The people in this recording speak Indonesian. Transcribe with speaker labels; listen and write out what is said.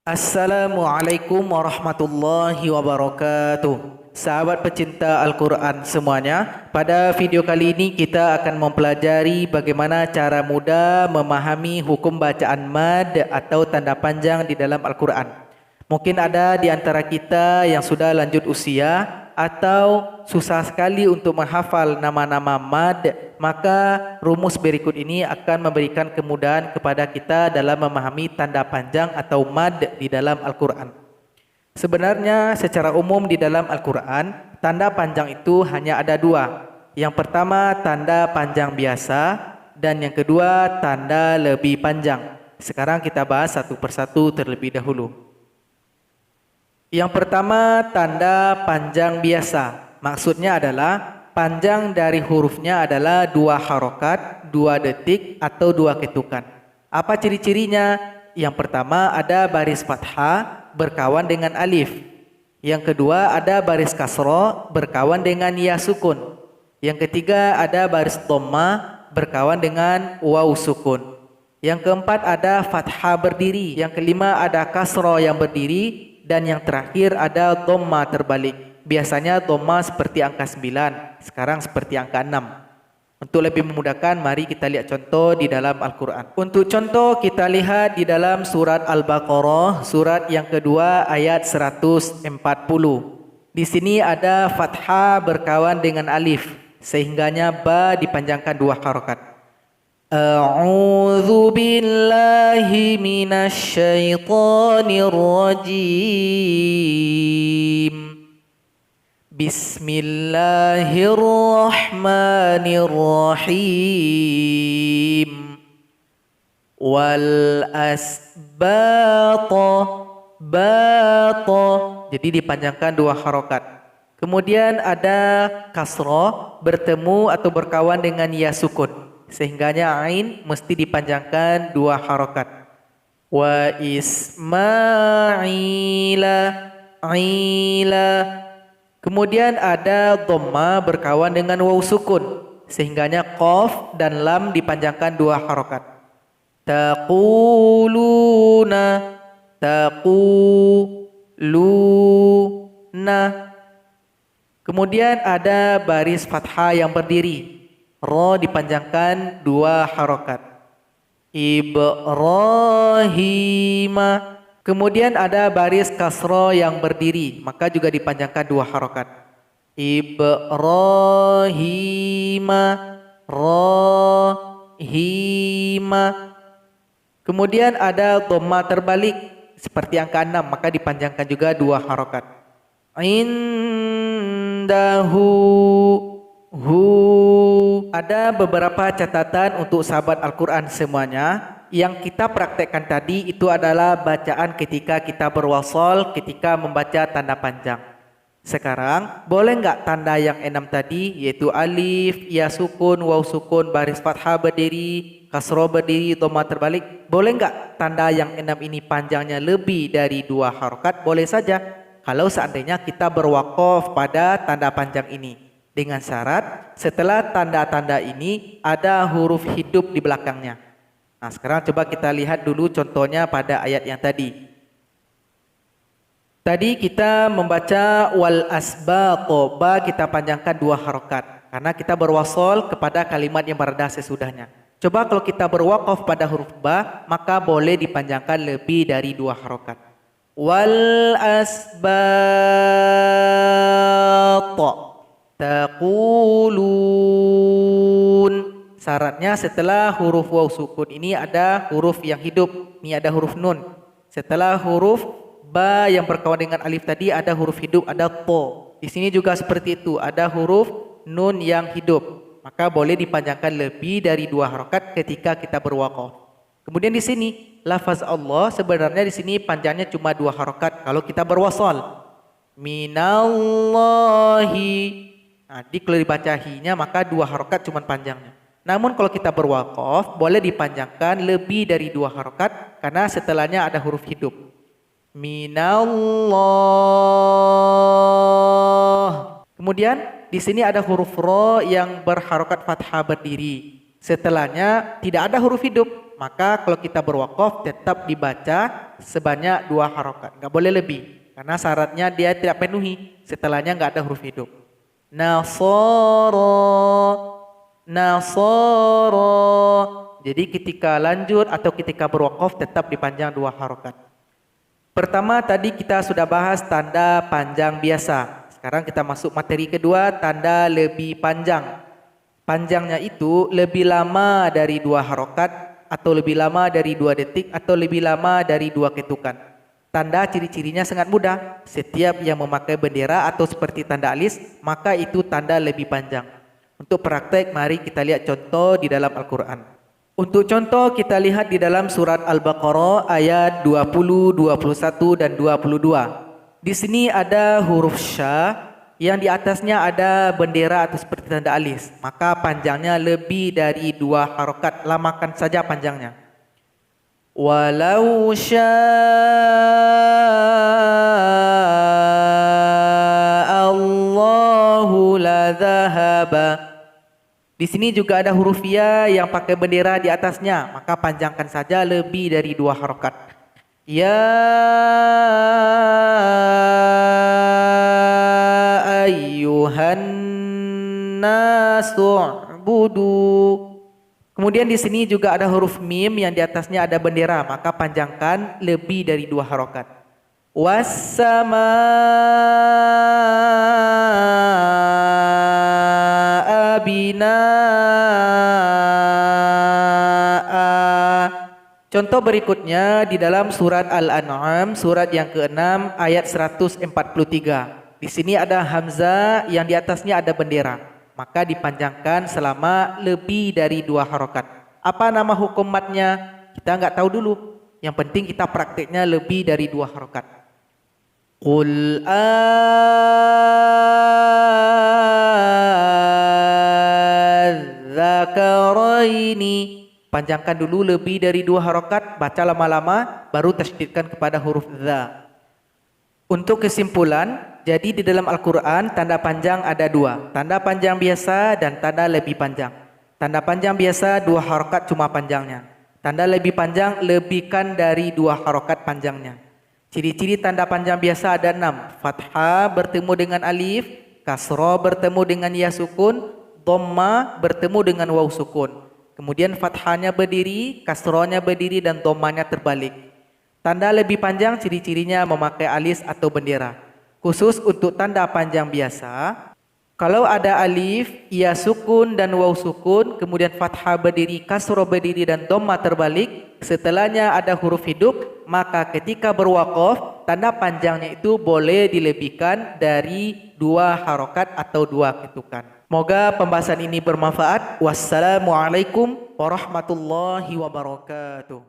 Speaker 1: Assalamualaikum warahmatullahi wabarakatuh. Sahabat pecinta Al-Quran semuanya, pada video kali ini kita akan mempelajari bagaimana cara mudah memahami hukum bacaan mad atau tanda panjang di dalam Al-Quran. Mungkin ada di antara kita yang sudah lanjut usia atau susah sekali untuk menghafal nama-nama mad, maka rumus berikut ini akan memberikan kemudahan kepada kita dalam memahami tanda panjang atau mad di dalam Al-Quran. Sebenarnya secara umum di dalam Al-Quran, tanda panjang itu hanya ada dua. Yang pertama tanda panjang biasa dan yang kedua tanda lebih panjang. Sekarang kita bahas satu persatu terlebih dahulu. Yang pertama tanda panjang biasa. Maksudnya adalah panjang dari hurufnya adalah 2 harokat, 2 detik atau 2 ketukan. Apa ciri-cirinya? Yang pertama ada baris fathah berkawan dengan alif. Yang kedua ada baris kasroh berkawan dengan ya sukun. Yang ketiga ada baris dhamma berkawan dengan waw sukun. Yang keempat ada fathah berdiri. Yang kelima ada kasroh yang berdiri. Dan yang terakhir ada dhamma terbalik. Biasanya dhamma seperti angka 9, sekarang seperti angka 6. Untuk lebih memudahkan, mari kita lihat contoh di dalam Al-Quran. Untuk contoh kita lihat di dalam surat Al-Baqarah, surat yang kedua ayat 140. Di sini ada fathah berkawan dengan alif, sehingganya ba dipanjangkan 2 harokat. A'udzu billahi minasy syaithanir rajim. Bismillahirrahmanirrahim. Wal asbata bata. Jadi dipanjangkan 2 harokat. Kemudian ada kasroh bertemu atau berkawan dengan ya sukun. Sehingganya ain mesti dipanjangkan 2 harokat. Wa ismaila ila. Kemudian ada dhamma berkawan dengan waw sukun. Sehingganya qaf dan lam dipanjangkan 2 harokat. Taquluna taquluna. Kemudian ada baris fathah yang berdiri. Ro dipanjangkan 2 harokat. Ibrahima. Kemudian ada baris kasro yang berdiri, maka juga dipanjangkan 2 harokat. Ibrahima. Rohima. Kemudian ada dhamma terbalik seperti angka 6, maka dipanjangkan juga 2 harokat. Indahu. Ada beberapa catatan untuk sahabat Al-Quran semuanya. Yang kita praktekkan tadi itu adalah bacaan ketika kita berwasol, ketika membaca tanda panjang. Sekarang boleh nggak tanda yang 6 tadi, yaitu alif, ya sukun, waw sukun, baris fathah berdiri, kasroh berdiri, dhamma terbalik. Boleh nggak tanda yang 6 ini panjangnya lebih dari 2 harokat? Boleh saja kalau seandainya kita berwaqaf pada tanda panjang ini. Dengan syarat setelah tanda-tanda ini ada huruf hidup di belakangnya. Nah sekarang coba kita lihat dulu contohnya pada ayat yang tadi. Tadi kita membaca wal asbaqo, ba kita panjangkan 2 harokat. Karena kita berwasol kepada kalimat yang berada sesudahnya. Coba kalau kita berwaqaf pada huruf ba, maka boleh dipanjangkan lebih dari 2 harokat. Wal asbaqo. Taqulun. Syaratnya setelah huruf waw sukun ini ada huruf yang hidup. Ini ada huruf nun. Setelah huruf ba yang berkawan dengan alif tadi ada huruf hidup, ada po. Di sini juga seperti itu, ada huruf nun yang hidup. Maka boleh dipanjangkan lebih dari 2 harokat ketika kita berwaqaf. Kemudian di sini lafaz Allah sebenarnya di sini panjangnya cuma 2 harokat kalau kita berwasal. Minallahi. Nah, kalau dibaca hi-nya maka 2 harokat cuma panjangnya. Namun kalau kita berwaqaf boleh dipanjangkan lebih dari 2 harokat karena setelahnya ada huruf hidup. Minallah. Kemudian di sini ada huruf ro yang berharokat fathah berdiri. Setelahnya tidak ada huruf hidup. maka kalau kita berwakaf tetap dibaca sebanyak 2 harokat, nggak boleh lebih, karena syaratnya dia tidak penuhi, setelahnya nggak ada huruf hidup. Nasara, nasara. Jadi ketika lanjut atau ketika berwakaf tetap dipanjang 2 harokat. Pertama tadi kita sudah bahas tanda panjang biasa. Sekarang kita masuk materi kedua, tanda lebih panjang. Panjangnya itu lebih lama dari 2 harokat, atau lebih lama dari 2 detik, atau lebih lama dari 2 ketukan. Tanda ciri-cirinya sangat mudah. Setiap yang memakai bendera atau seperti tanda alis, maka itu tanda lebih panjang. Untuk praktek, mari kita lihat contoh di dalam Al-Quran. Untuk contoh, kita lihat di dalam surat Al-Baqarah ayat 20, 21, dan 22. Di sini ada huruf sya, yang di atasnya ada bendera atau seperti tanda alis. Maka panjangnya lebih dari 2 harokat. Lamakan saja panjangnya. Walau sya'allahu la dhahaba. Di sini juga ada huruf ya yang pakai bendera di atasnya, maka panjangkan saja lebih dari 2 harokat. Ya ayyuhan nasu'budu. Kemudian di sini juga ada huruf mim yang di atasnya ada bendera, maka panjangkan lebih dari 2 harokat. Wassamaa binaa. Contoh berikutnya di dalam surat Al-An'am, surat yang ke-6 ayat 143. Di sini ada hamzah yang di atasnya ada bendera, maka dipanjangkan selama lebih dari 2 harokat. Apa nama hukum matnya? Kita nggak tahu dulu. Yang penting kita prakteknya lebih dari 2 harokat. Qul adzakaraini. Panjangkan dulu lebih dari 2 harokat, baca lama-lama, baru tasydidkan kepada huruf dza. Untuk kesimpulan, jadi di dalam Al-Quran tanda panjang ada 2. Tanda panjang biasa dan tanda lebih panjang. Tanda panjang biasa 2 harokat cuma panjangnya. Tanda lebih panjang lebihkan dari 2 harokat panjangnya. Ciri-ciri tanda panjang biasa ada 6. Fathah bertemu dengan alif, kasroh bertemu dengan ya sukun, dhamma bertemu dengan waw sukun. Kemudian fathahnya berdiri, kasrohnya berdiri, dan dhammanya terbalik. Tanda lebih panjang ciri-cirinya memakai alis atau bendera. Khusus untuk tanda panjang biasa, kalau ada alif, ya sukun dan waw sukun, kemudian fathah berdiri, kasroh berdiri, dan dhamma terbalik, setelahnya ada huruf hidup, maka ketika berwaqaf, tanda panjangnya itu boleh dilebihkan dari 2 harokat atau 2 ketukan. Moga pembahasan ini bermanfaat. Wassalamualaikum warahmatullahi wabarakatuh.